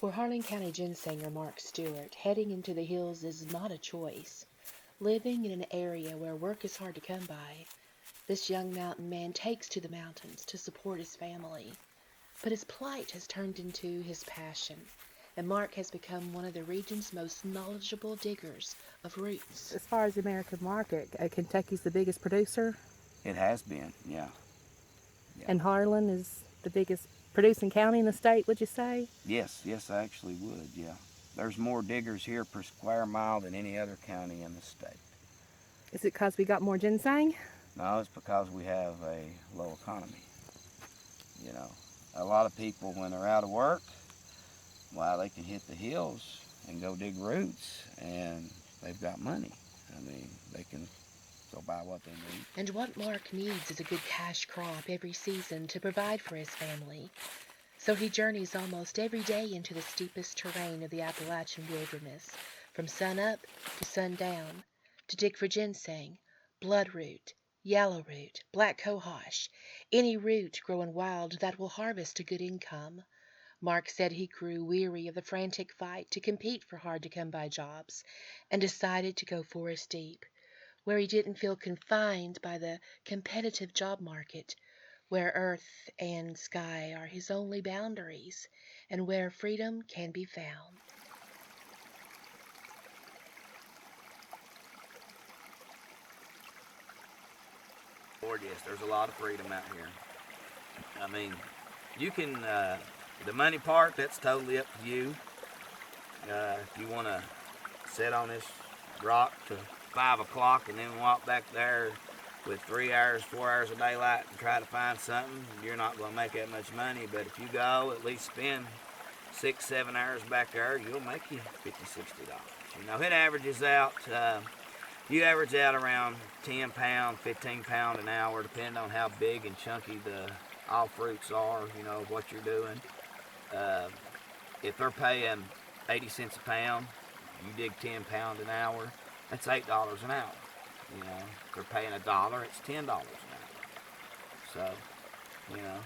For Harlan County ginsenger Mark Stewart, heading into the hills is not a choice. Living in an area where work is hard to come by, this young mountain man takes to the mountains to support his family. But his plight has turned into his passion, and Mark has become one of the region's most knowledgeable diggers of roots. As far as the American market, Kentucky's the biggest producer. It has been, yeah. And Harlan is the biggest producing county in the state, would you say? Yes, I actually would, yeah. There's more diggers here per square mile than any other county in the state. Is it because we got more ginseng? No, it's because we have a low economy. You know, a lot of people, when they're out of work, well, they can hit the hills and go dig roots, and they've got money. I mean, they can go buy what they need. And what Mark needs is a good cash crop every season to provide for his family. So he journeys almost every day into the steepest terrain of the Appalachian wilderness, from sunup to sundown, to dig for ginseng, bloodroot, yellowroot, black cohosh, any root growing wild that will harvest a good income. Mark said he grew weary of the frantic fight to compete for hard-to-come-by jobs and decided to go forest deep, where he didn't feel confined by the competitive job market, where earth and sky are his only boundaries, and where freedom can be found. Lord, yes, there's a lot of freedom out here. I mean, you can, the money part, that's totally up to you. If you want to sit on this rock to 5 o'clock and then walk back there with 3 hours, 4 hours of daylight and try to find something, you're not going to make that much money. But if you go, at least spend 6, 7 hours back there, you'll make you $50, $60. You know, it averages out, you average out around 10 pound, 15 pound an hour, depending on how big and chunky the all fruits are, you know, what you're doing. If they're paying 80 cents a pound, you dig 10 pound an hour, that's $8 an hour. You know, if they're paying $1, it's $10 an hour. So, you know.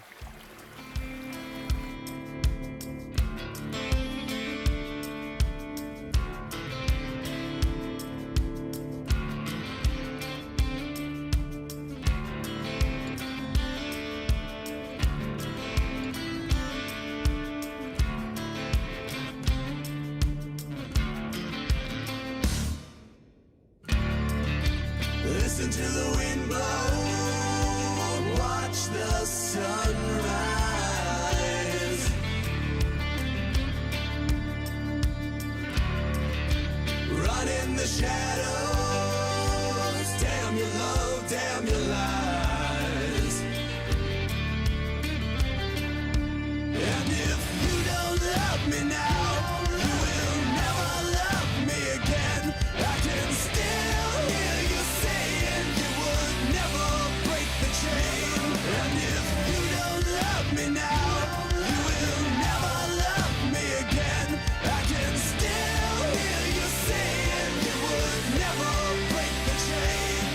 Listen to the wind blow, watch the sun rise. Run in the shadows, damn your love, damn your lies. And if you don't love me now, you will never love me again. I can still hear you saying you would never break the chain. And if you don't love me now, you will never love me again. I can still hear you saying you would never break the chain.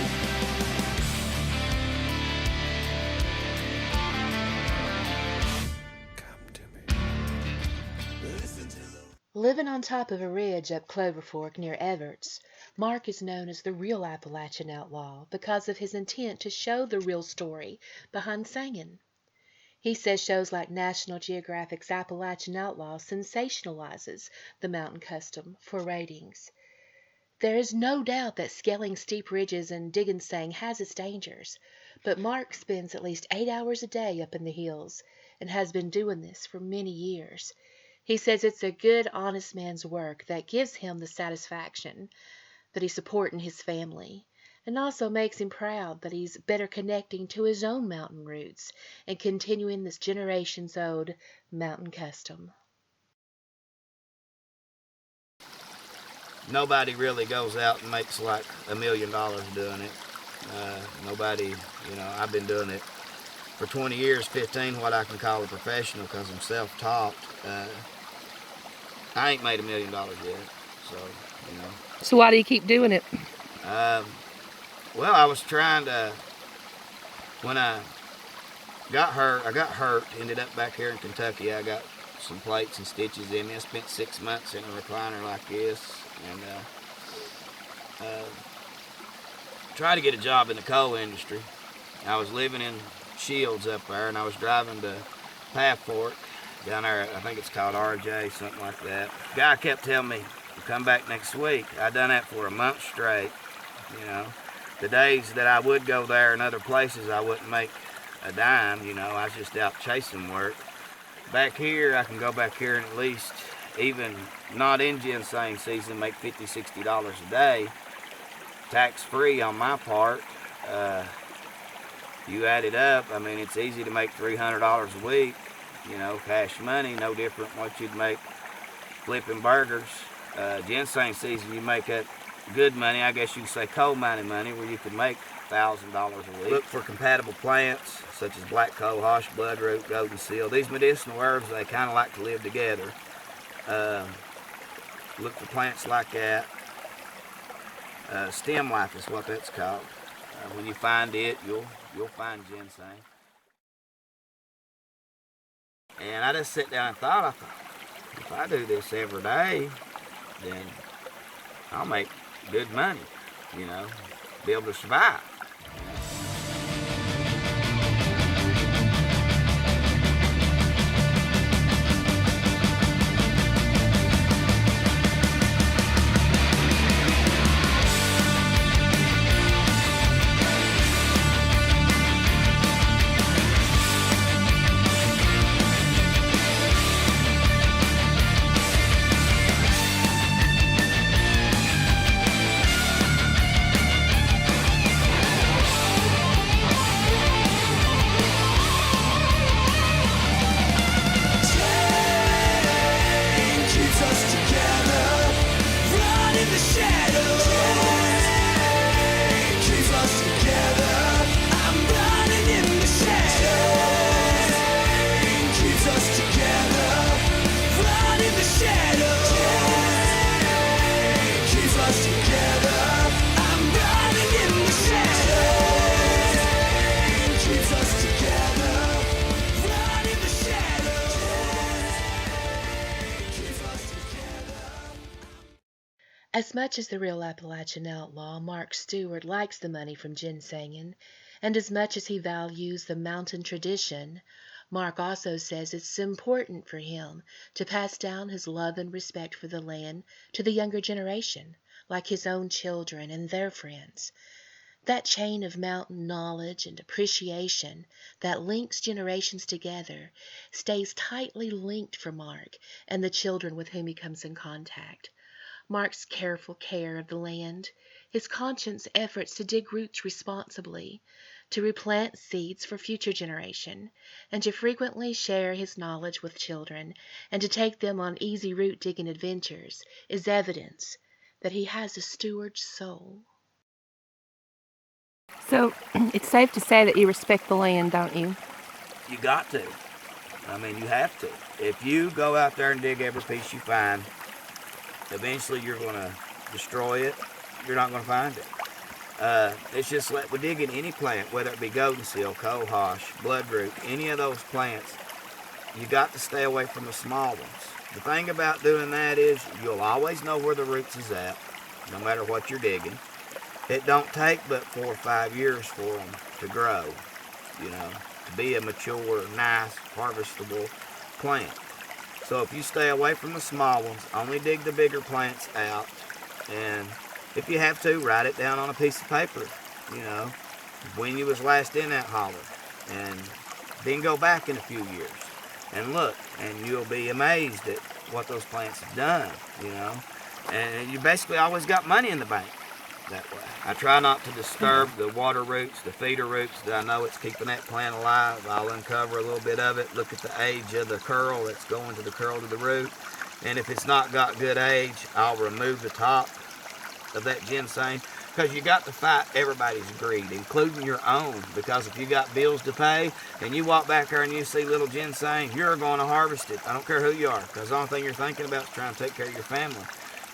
Come to me. Listen to the Living on top of a ridge up Cloverfork near Evarts, Mark is known as the real Appalachian Outlaw because of his intent to show the real story behind singing. He says shows like National Geographic's Appalachian Outlaw sensationalizes the mountain custom for ratings. There is no doubt that scaling steep ridges and digging ginseng has its dangers, but Mark spends at least 8 hours a day up in the hills and has been doing this for many years. He says it's a good, honest man's work that gives him the satisfaction that he's supporting his family, and also makes him proud that he's better connecting to his own mountain roots and continuing this generations-old mountain custom. Nobody really goes out and makes like $1 million doing it. Nobody, you know, I've been doing it for 20 years, 15, what I can call a professional because I'm self-taught. I ain't made $1 million yet, so, you know. So why do you keep doing it? Well, I was trying to, when I got hurt, ended up back here in Kentucky. I got some plates and stitches in me. I spent 6 months in a recliner like this, and tried to get a job in the coal industry. I was living in Shields up there, and I was driving to Cloverfork down there. I think it's called RJ, something like that. The guy kept telling me to come back next week. I done that for a month straight. You know, the days that I would go there and other places, I wouldn't make a dime. You know, I was just out chasing work. Back here, I can go back here and at least, even not in ginseng season, make $50, $60 a day, tax-free on my part. You add it up, I mean, it's easy to make $300 a week, you know, cash money, no different from what you'd make flipping burgers. Ginseng season, you make that good money, I guess you could say coal mining money, where you could make $1,000 a week. Look for compatible plants, such as black cohosh, bloodroot, golden seal. These medicinal herbs, they kind of like to live together. Look for plants like that. Stem life is what that's called. When you find it, you'll find ginseng. And I just sat down and thought, if I do this every day, then I'll make good money, you know, be able to survive. As much as the real Appalachian outlaw, Mark Stewart likes the money from ginsenging, and as much as he values the mountain tradition, Mark also says it's important for him to pass down his love and respect for the land to the younger generation, like his own children and their friends. That chain of mountain knowledge and appreciation that links generations together stays tightly linked for Mark and the children with whom he comes in contact. Mark's careful care of the land, his conscious efforts to dig roots responsibly, to replant seeds for future generation, and to frequently share his knowledge with children and to take them on easy root digging adventures is evidence that he has a steward's soul. So it's safe to say that you respect the land, don't you? You got to. I mean, you have to. If you go out there and dig every piece you find, eventually you're going to destroy it. You're not going to find it. It's just like we're digging any plant, whether it be golden seal, cohosh, bloodroot, any of those plants, you got to stay away from the small ones. The thing about doing that is you'll always know where the roots is at, no matter what you're digging. It don't take but 4 or 5 years for them to grow, you know, to be a mature, nice, harvestable plant. So if you stay away from the small ones, only dig the bigger plants out, and if you have to, write it down on a piece of paper, you know, when you was last in that holler, and then go back in a few years and look, and you'll be amazed at what those plants have done, you know, and you basically always got money in the bank that way. I try not to disturb the water roots, the feeder roots that I know it's keeping that plant alive. I'll uncover a little bit of it, look at the age of the curl that's going to the curl to the root, and if it's not got good age, I'll remove the top of that ginseng, because you got to fight everybody's greed, including your own, because if you got bills to pay and you walk back there and you see little ginseng, you're going to harvest it. I don't care who you are, because the only thing you're thinking about is trying to take care of your family.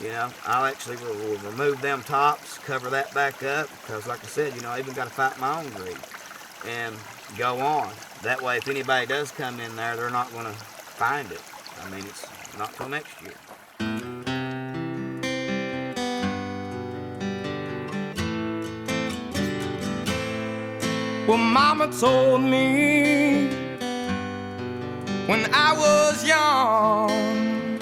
You know, I'll actually will remove them tops, cover that back up, because like I said, you know, I even got to fight my own greed and go on. That way, if anybody does come in there, they're not going to find it. I mean, it's not till next year. Well, Mama told me when I was young,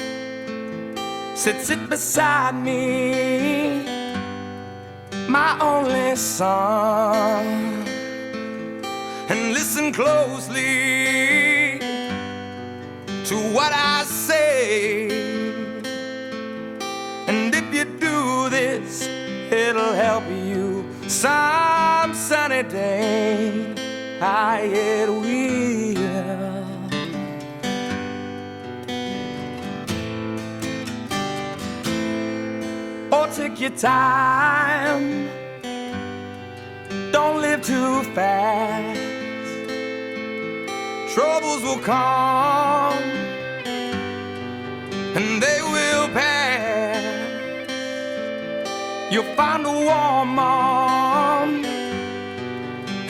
said sit beside me, my only son, and listen closely to what I say. And if you do this, it'll help you some sunny day. It will. Oh, take your time, don't live too fast. Troubles will come and they will pass. You'll find a warm arm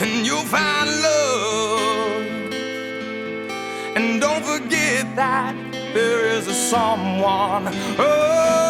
and you'll find love. And don't forget that there is a someone. Oh,